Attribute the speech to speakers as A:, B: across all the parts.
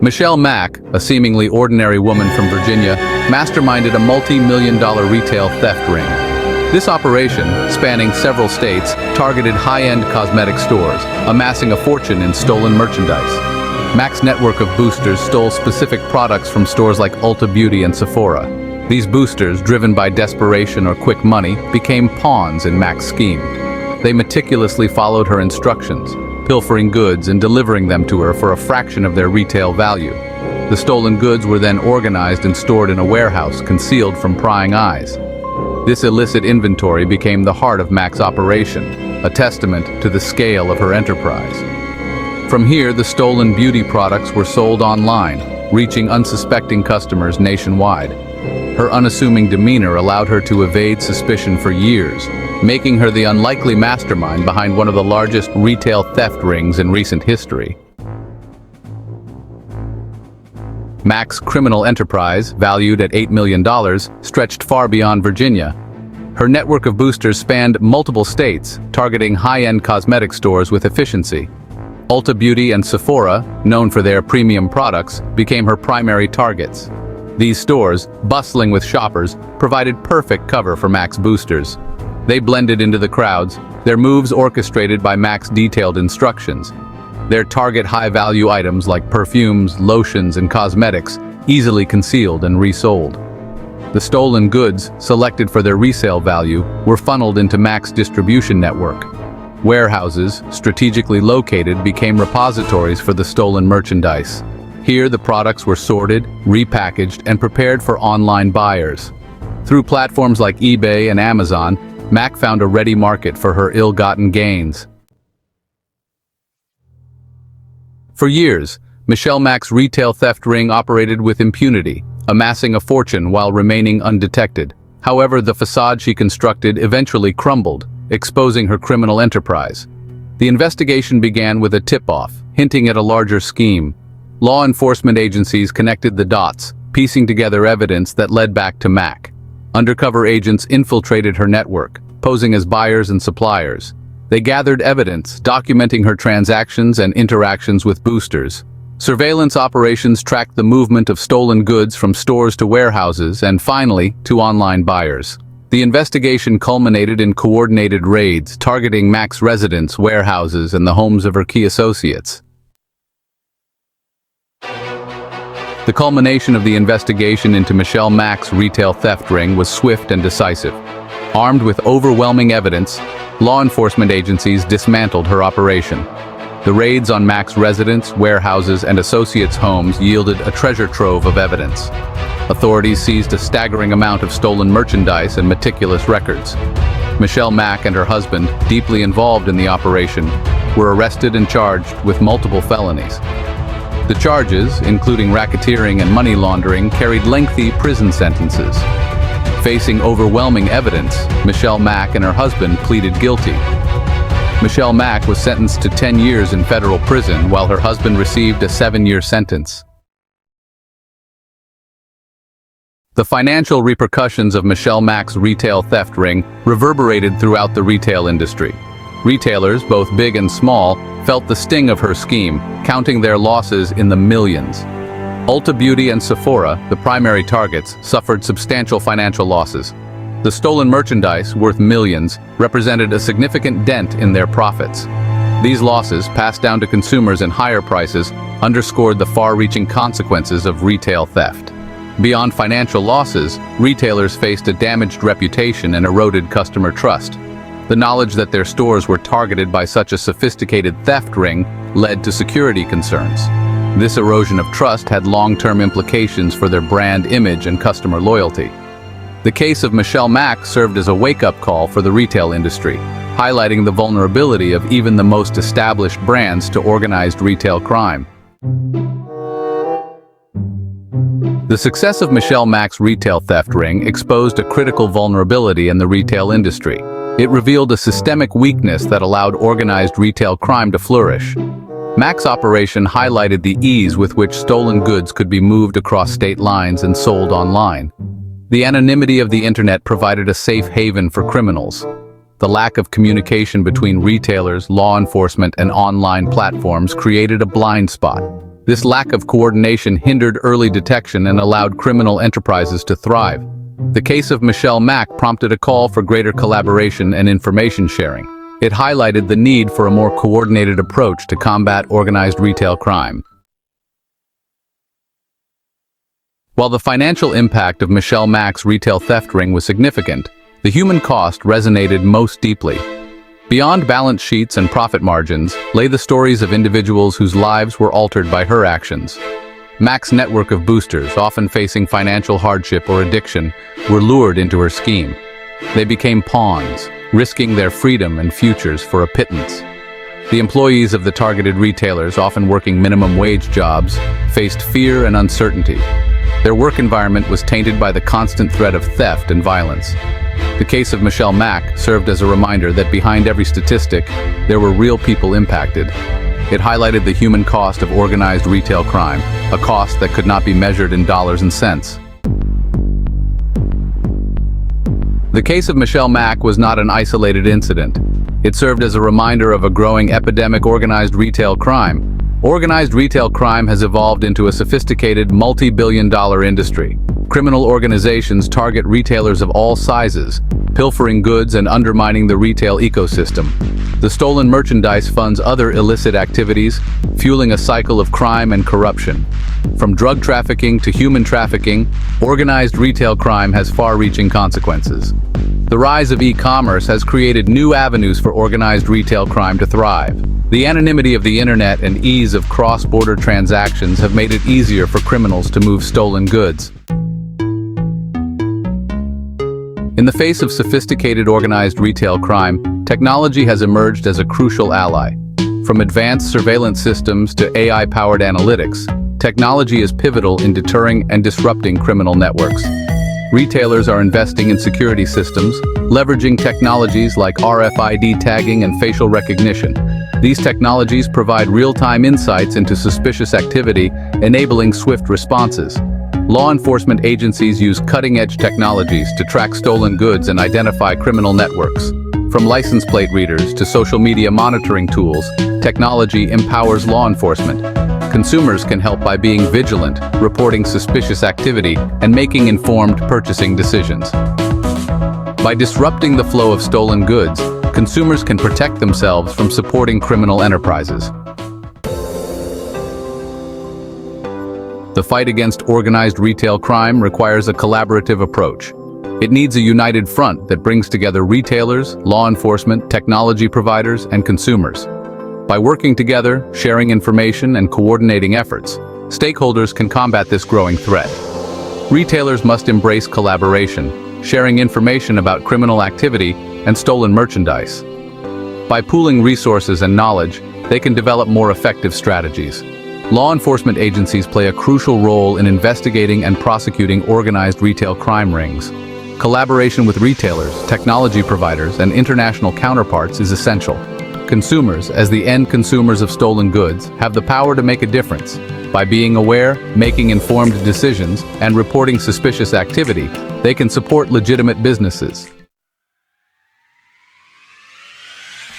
A: Michelle Mack, a seemingly ordinary woman from Virginia, masterminded a multi-million-dollar retail theft ring. This operation, spanning several states, targeted high-end cosmetic stores, amassing a fortune in stolen merchandise. Mack's network of boosters stole specific products from stores like Ulta Beauty and Sephora. These boosters, driven by desperation or quick money, became pawns in Mack's scheme. They meticulously followed her instructions, pilfering goods and delivering them to her for a fraction of their retail value. The stolen goods were then organized and stored in a warehouse concealed from prying eyes. This illicit inventory became the heart of Mack's operation, a testament to the scale of her enterprise. From here, the stolen beauty products were sold online, reaching unsuspecting customers nationwide. Her unassuming demeanor allowed her to evade suspicion for years, making her the unlikely mastermind behind one of the largest retail theft rings in recent history. Mack's criminal enterprise, valued at $8 million, stretched far beyond Virginia. Her network of boosters spanned multiple states, targeting high-end cosmetic stores with efficiency. Ulta Beauty and Sephora, known for their premium products, became her primary targets. These stores, bustling with shoppers, provided perfect cover for Mack's boosters. They blended into the crowds, their moves orchestrated by Mack's detailed instructions. Their target high-value items like perfumes, lotions, and cosmetics easily concealed and resold. The stolen goods, selected for their resale value, were funneled into Mack's distribution network. Warehouses, strategically located, became repositories for the stolen merchandise. Here, the products were sorted, repackaged, and prepared for online buyers. Through platforms like eBay and Amazon, Mack found a ready market for her ill-gotten gains. For years, Michelle Mack's retail theft ring operated with impunity, amassing a fortune while remaining undetected. However, the facade she constructed eventually crumbled, exposing her criminal enterprise. The investigation began with a tip-off, hinting at a larger scheme. Law enforcement agencies connected the dots, piecing together evidence that led back to Mack. Undercover agents infiltrated her network, posing as buyers and suppliers. They gathered evidence, documenting her transactions and interactions with boosters. Surveillance operations tracked the movement of stolen goods from stores to warehouses and, finally, to online buyers. The investigation culminated in coordinated raids, targeting Mack's residence, warehouses, and the homes of her key associates. The culmination of the investigation into Michelle Mack's retail theft ring was swift and decisive. Armed with overwhelming evidence, law enforcement agencies dismantled her operation. The raids on Mack's residence, warehouses, and associates' homes yielded a treasure trove of evidence. Authorities seized a staggering amount of stolen merchandise and meticulous records. Michelle Mack and her husband, deeply involved in the operation, were arrested and charged with multiple felonies. The charges, including racketeering and money laundering, carried lengthy prison sentences. Facing overwhelming evidence, Michelle Mack and her husband pleaded guilty. Michelle Mack was sentenced to 10 years in federal prison, while her husband received a 7-year sentence. The financial repercussions of Michelle Mack's retail theft ring reverberated throughout the retail industry. Retailers, both big and small, felt the sting of her scheme, counting their losses in the millions. Ulta Beauty and Sephora, the primary targets, suffered substantial financial losses. The stolen merchandise, worth millions, represented a significant dent in their profits. These losses, passed down to consumers in higher prices, underscored the far-reaching consequences of retail theft. Beyond financial losses, retailers faced a damaged reputation and eroded customer trust. The knowledge that their stores were targeted by such a sophisticated theft ring led to security concerns. This erosion of trust had long-term implications for their brand image and customer loyalty. The case of Michelle Mack served as a wake-up call for the retail industry, highlighting the vulnerability of even the most established brands to organized retail crime. The success of Michelle Mack's retail theft ring exposed a critical vulnerability in the retail industry. It revealed a systemic weakness that allowed organized retail crime to flourish. Mack's operation highlighted the ease with which stolen goods could be moved across state lines and sold online. The anonymity of the internet provided a safe haven for criminals. The lack of communication between retailers, law enforcement, and online platforms created a blind spot. This lack of coordination hindered early detection and allowed criminal enterprises to thrive. The case of Michelle Mack prompted a call for greater collaboration and information sharing. It highlighted the need for a more coordinated approach to combat organized retail crime. While the financial impact of Michelle Mack's retail theft ring was significant, the human cost resonated most deeply. Beyond balance sheets and profit margins lay the stories of individuals whose lives were altered by her actions. Mack's network of boosters, often facing financial hardship or addiction, were lured into her scheme. They became pawns, risking their freedom and futures for a pittance. The employees of the targeted retailers, often working minimum wage jobs, faced fear and uncertainty. Their work environment was tainted by the constant threat of theft and violence. The case of Michelle Mack served as a reminder that behind every statistic, there were real people impacted. It highlighted the human cost of organized retail crime, a cost that could not be measured in dollars and cents. The case of Michelle Mack was not an isolated incident. It served as a reminder of a growing epidemic organized retail crime. Organized retail crime has evolved into a sophisticated, multi-billion-dollar industry. Criminal organizations target retailers of all sizes, pilfering goods and undermining the retail ecosystem. The stolen merchandise funds other illicit activities, fueling a cycle of crime and corruption. From drug trafficking to human trafficking, organized retail crime has far-reaching consequences. The rise of e-commerce has created new avenues for organized retail crime to thrive. The anonymity of the internet and ease of cross-border transactions have made it easier for criminals to move stolen goods. In the face of sophisticated organized retail crime, technology has emerged as a crucial ally. From advanced surveillance systems to AI-powered analytics, technology is pivotal in deterring and disrupting criminal networks. Retailers are investing in security systems, leveraging technologies like RFID tagging and facial recognition. These technologies provide real-time insights into suspicious activity, enabling swift responses. Law enforcement agencies use cutting-edge technologies to track stolen goods and identify criminal networks. From license plate readers to social media monitoring tools, technology empowers law enforcement. Consumers can help by being vigilant, reporting suspicious activity, and making informed purchasing decisions. By disrupting the flow of stolen goods, consumers can protect themselves from supporting criminal enterprises. The fight against organized retail crime requires a collaborative approach. It needs a united front that brings together retailers, law enforcement, technology providers, and consumers. By working together, sharing information, and coordinating efforts, stakeholders can combat this growing threat. Retailers must embrace collaboration, sharing information about criminal activity and stolen merchandise. By pooling resources and knowledge, they can develop more effective strategies. Law enforcement agencies play a crucial role in investigating and prosecuting organized retail crime rings. Collaboration with retailers, technology providers, and international counterparts is essential. Consumers, as the end consumers of stolen goods, have the power to make a difference. By being aware, making informed decisions, and reporting suspicious activity, they can support legitimate businesses.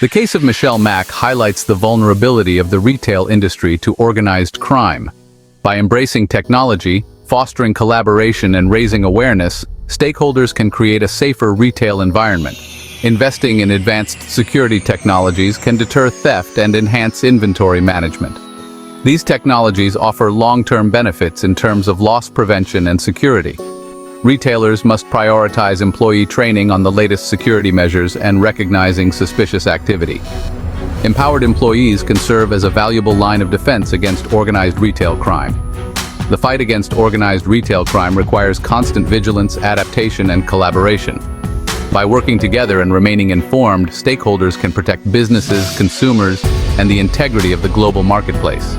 A: The case of Michelle Mack highlights the vulnerability of the retail industry to organized crime. By embracing technology, fostering collaboration, and raising awareness, stakeholders can create a safer retail environment. Investing in advanced security technologies can deter theft and enhance inventory management. These technologies offer long-term benefits in terms of loss prevention and security. Retailers must prioritize employee training on the latest security measures and recognizing suspicious activity. Empowered employees can serve as a valuable line of defense against organized retail crime. The fight against organized retail crime requires constant vigilance, adaptation, and collaboration. By working together and remaining informed, stakeholders can protect businesses, consumers, and the integrity of the global marketplace.